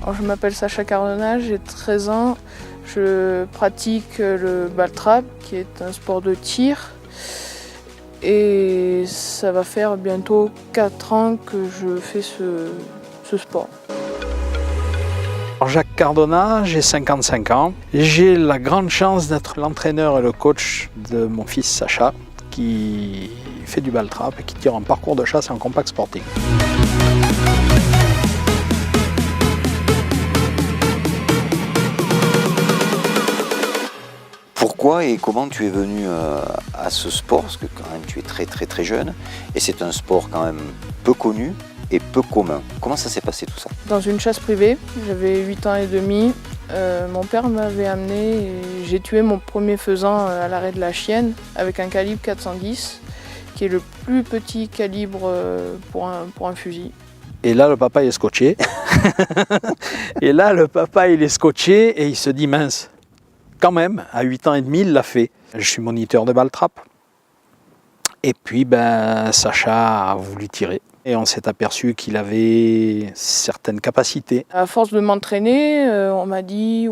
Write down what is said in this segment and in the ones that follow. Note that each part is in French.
Alors, je m'appelle Sacha Cardona, j'ai 13 ans. Je pratique le ball trap, qui est un sport de tir. Et ça va faire bientôt 4 ans que je fais ce sport. Alors Jacques Cardona, j'ai 55 ans. J'ai la grande chance d'être l'entraîneur et le coach de mon fils Sacha, qui fait du ball trap et qui tire en parcours de chasse et en compact sporting. Pourquoi et comment tu es venu à ce sport? Parce que quand même tu es très jeune et c'est un sport quand même peu connu et peu commun. Comment ça s'est passé tout ça? Dans une chasse privée, j'avais 8 ans et demi. Mon père m'avait amené et j'ai tué mon premier faisan à l'arrêt de la Chienne avec un calibre 410, qui est le plus petit calibre pour un fusil. Et là, le papa il est scotché. Et là, le papa il est scotché et il se dit mince. Quand même, à 8 ans et demi, il l'a fait. Je suis moniteur de ball trap. Et puis, Sacha a voulu tirer. Et on s'est aperçu qu'il avait certaines capacités. À force de m'entraîner, on m'a dit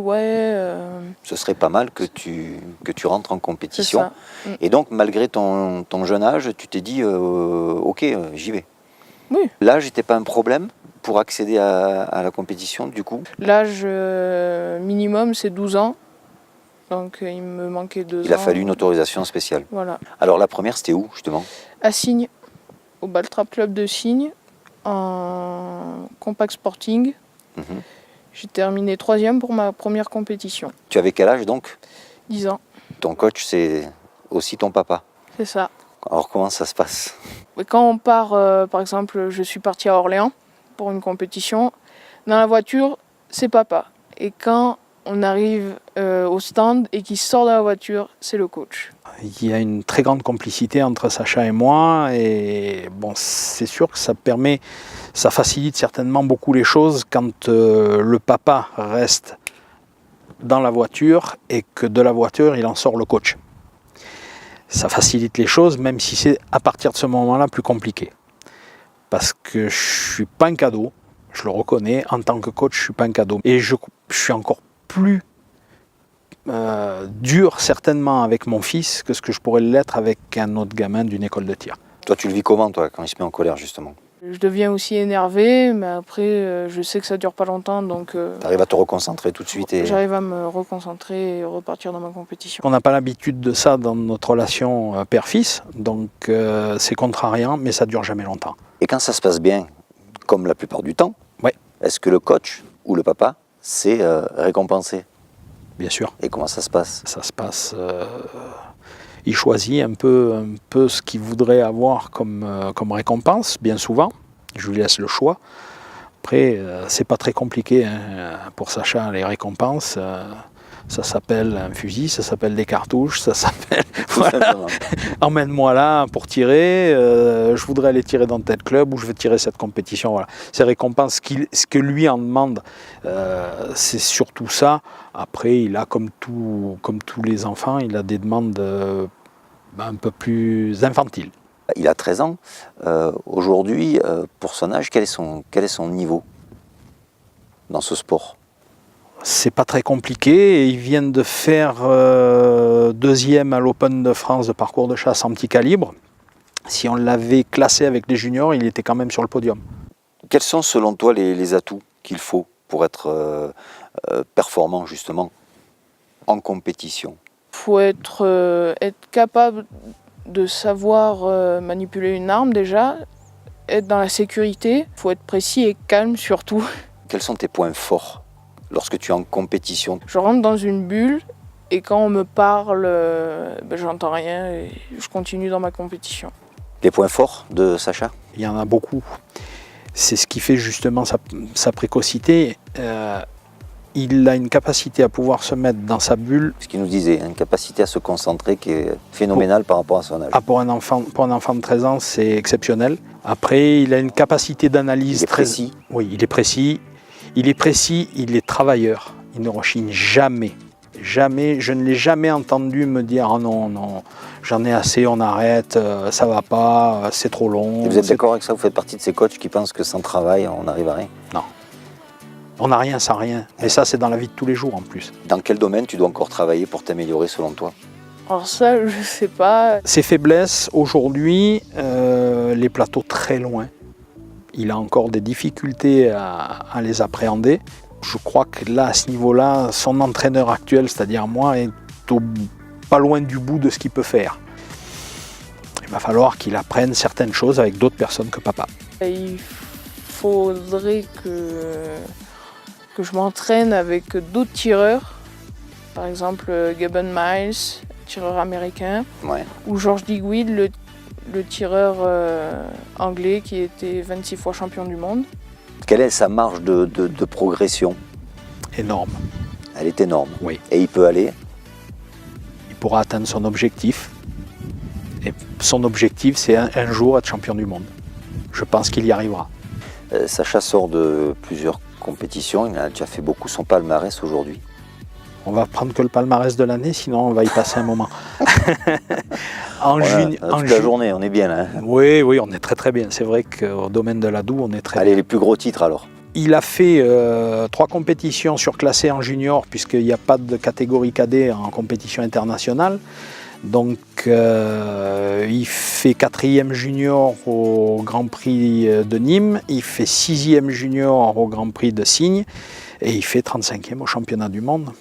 Ce serait pas mal que tu rentres en compétition. C'est ça. Et donc, malgré ton jeune âge, tu t'es dit ok, j'y vais. Oui. L'âge n'était pas un problème pour accéder à la compétition, du coup? L'âge minimum, c'est 12 ans. Donc il me manquait 2 ans. Il a fallu une autorisation spéciale. Voilà. Alors la première, c'était où, justement? À Signes, au Ball Trap Club de Signes, en compact sporting. J'ai terminé 3e pour ma première compétition. Tu avais quel âge, donc? 10 ans, Ton coach, c'est aussi ton papa. c'est ça. Alors comment ça se passe? Et quand on part, par exemple, je suis partie à Orléans pour une compétition, dans la voiture, c'est papa. Et quand on arrive au stand et qu'il sort de la voiture, c'est le coach. Il y a une très grande complicité entre Sacha et moi. Et bon, c'est sûr que ça facilite certainement beaucoup les choses quand le papa reste dans la voiture et que de la voiture, il en sort le coach. Ça facilite les choses, même si c'est à partir de ce moment-là plus compliqué. Parce que je ne suis pas un cadeau, je le reconnais, en tant que coach, je ne suis pas un cadeau. Et je suis encore plus dur certainement avec mon fils que ce que je pourrais l'être avec un autre gamin d'une école de tir. Toi, tu le vis comment, toi, quand il se met en colère, justement? Je deviens aussi énervée, mais après, je sais que ça dure pas longtemps, donc Tu arrives à te reconcentrer tout de suite et... j'arrive à me reconcentrer et repartir dans ma compétition. On n'a pas l'habitude de ça dans notre relation père-fils, donc c'est contrariant, mais ça dure jamais longtemps. Et quand ça se passe bien, comme la plupart du temps, Ouais. Est-ce que le coach ou le papa c'est récompensé? Bien sûr. Et comment ça se passe? Ça se passe... il choisit un peu ce qu'il voudrait avoir comme récompense, bien souvent. Je lui laisse le choix. Après, c'est pas très compliqué pour Sacha, les récompenses. Ça s'appelle un fusil, ça s'appelle des cartouches, ça s'appelle... Voilà. Emmène-moi là pour tirer, je voudrais aller tirer dans tel club ou je veux tirer cette compétition. Voilà. Ces récompenses, ce que lui en demande, c'est surtout ça. Après, il a comme tous les enfants, il a des demandes un peu plus infantiles. Il a 13 ans. Aujourd'hui, pour son âge, quel est son niveau dans ce sport? C'est pas très compliqué. Ils viennent de faire 2e à l'Open de France de parcours de chasse en petit calibre. Si on l'avait classé avec les juniors, il était quand même sur le podium. Quels sont selon toi les atouts qu'il faut pour être performant justement en compétition? Il faut être capable de savoir manipuler une arme déjà, être dans la sécurité, il faut être précis et calme surtout. Quels sont tes points forts lorsque tu es en compétition? Je rentre dans une bulle et quand on me parle, j'entends rien et je continue dans ma compétition. Les points forts de Sacha? Il y en a beaucoup. C'est ce qui fait justement sa précocité. Il a une capacité à pouvoir se mettre dans sa bulle. Ce qu'il nous disait, une capacité à se concentrer qui est phénoménale par rapport à son âge. Pour un enfant de 13 ans, c'est exceptionnel. Après, il a une capacité d'analyse très... précis. Oui, il est précis. Il est précis, il est travailleur. Il ne rechigne jamais. Jamais, je ne l'ai jamais entendu me dire « Ah non, non, j'en ai assez, on arrête, ça va pas, c'est trop long. » Et vous êtes d'accord avec ça? Vous faites partie de ces coachs qui pensent que sans travail, on n'arrive à rien? Non. On n'a rien sans rien. Et ça, c'est dans la vie de tous les jours en plus. Dans quel domaine tu dois encore travailler pour t'améliorer selon toi? Alors ça, je sais pas. Ses faiblesses, aujourd'hui, les plateaux très loin. Il a encore des difficultés à les appréhender. Je crois que là, à ce niveau-là, son entraîneur actuel, c'est-à-dire moi, est pas loin du bout de ce qu'il peut faire. Il va falloir qu'il apprenne certaines choses avec d'autres personnes que papa. Il faudrait que je m'entraîne avec d'autres tireurs. Par exemple, Gabon Miles, tireur américain, Ouais. ou George Digweed, le tireur anglais qui était 26 fois champion du monde. Quelle est sa marge de progression? Énorme. Elle est énorme. Oui. Et il peut aller? Il pourra atteindre son objectif. Et son objectif, c'est un jour être champion du monde. Je pense qu'il y arrivera. Sacha sort de plusieurs compétitions, il a déjà fait beaucoup. Son palmarès aujourd'hui? On va prendre que le palmarès de l'année, sinon on va y passer un moment. Toute la journée, on est bien là. Hein. Oui, on est très très bien. C'est vrai qu'au domaine de la Doue, on est très Allez, bien. les plus gros titres alors? Il a fait 3 compétitions surclassées en junior, puisqu'il n'y a pas de catégorie cadet en compétition internationale. Donc il fait 4e junior au Grand Prix de Nîmes, il fait 6e junior au Grand Prix de Signes et il fait 35e au championnat du monde.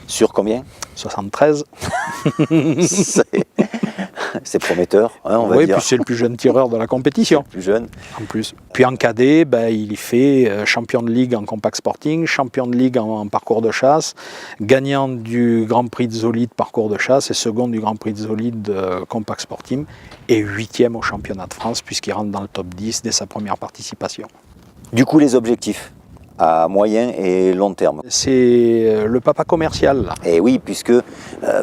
Sur combien? 73. C'est prometteur, hein, on va Oui, dire. puis c'est le plus jeune tireur de la compétition. Plus jeune. En plus. Puis en cadet, il fait champion de ligue en compact sporting, champion de ligue en parcours de chasse, gagnant du Grand Prix de Zolide parcours de chasse et second du Grand Prix de Zolide compact sporting et 8e au championnat de France puisqu'il rentre dans le top 10 dès sa première participation. Du coup, les objectifs à moyen et long terme. C'est le papa commercial là. Et oui, puisque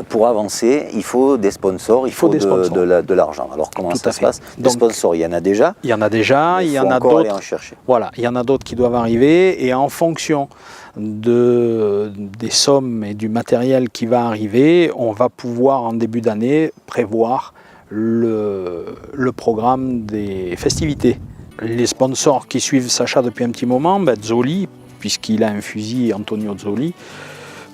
pour avancer, il faut des sponsors, il faut des sponsors. de l'argent. Alors comment Tout ça à se fait. passe? Des Donc, sponsors, il y en a déjà. Il y en a déjà, il y en a encore aller en d'autres. chercher. Voilà, il y en a d'autres qui doivent arriver et en fonction des sommes et du matériel qui va arriver, on va pouvoir en début d'année prévoir le programme des festivités. Les sponsors qui suivent Sacha depuis un petit moment, Zoli, puisqu'il a un fusil Antonio Zoli,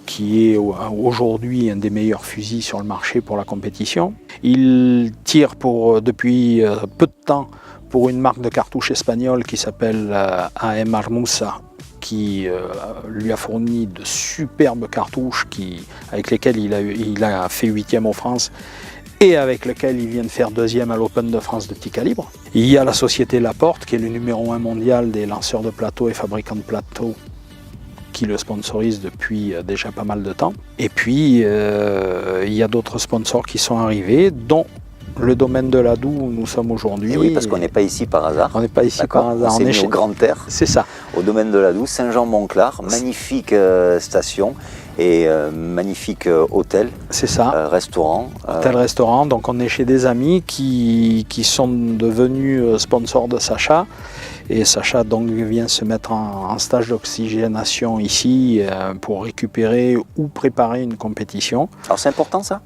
qui est aujourd'hui un des meilleurs fusils sur le marché pour la compétition. Il tire depuis peu de temps pour une marque de cartouches espagnole qui s'appelle AM Armusa, qui lui a fourni de superbes cartouches avec lesquelles il a fait 8e en France et avec lequel il vient de faire 2e à l'Open de France de petit calibre. Il y a la société Laporte, qui est le numéro 1 mondial des lanceurs de plateaux et fabricants de plateaux, qui le sponsorise depuis déjà pas mal de temps. Et puis, il y a d'autres sponsors qui sont arrivés, dont le domaine de la Doue où nous sommes aujourd'hui. Et oui, parce qu'on n'est pas ici par hasard. On n'est pas ici par hasard. On s'est mis au Grand Air, c'est ça. au domaine de la Doue, Saint-Jean-Montclar, magnifique station et magnifique hôtel, c'est ça. restaurant. Hôtel-restaurant, donc on est chez des amis qui sont devenus sponsors de Sacha. Et Sacha donc vient se mettre en stage d'oxygénation ici pour récupérer ou préparer une compétition. Alors c'est important ça?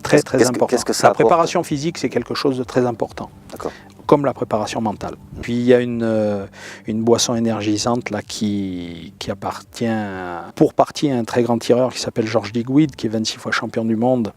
Très important. Qu'est-ce que ça La apporte? préparation physique, c'est quelque chose de très important. D'accord. Comme la préparation mentale. Puis il y a une boisson énergisante là, qui appartient pour partie à un très grand tireur qui s'appelle George Digweed, qui est 26 fois champion du monde.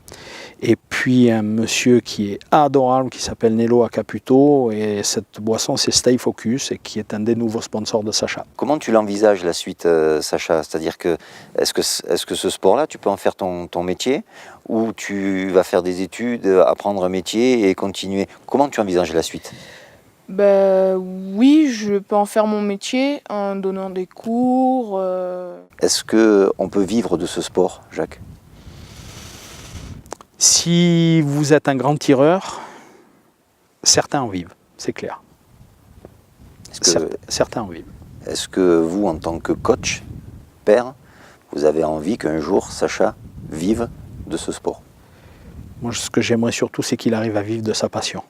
Et puis un monsieur qui est adorable, qui s'appelle Nello Acaputo. Et cette boisson, c'est Stay Focus, et qui est un des nouveaux sponsors de Sacha. Comment tu l'envisages la suite, Sacha? C'est-à-dire que est-ce que ce sport-là, tu peux en faire ton métier, ou tu vas faire des études, apprendre un métier et continuer? Comment tu envisages la suite? Oui, je peux en faire mon métier en donnant des cours. Est-ce qu'on peut vivre de ce sport, Jacques? Si vous êtes un grand tireur, certains en vivent, c'est clair. Certains en vivent. Est-ce que vous, en tant que coach, père, vous avez envie qu'un jour Sacha vive de ce sport? Moi, ce que j'aimerais surtout, c'est qu'il arrive à vivre de sa passion.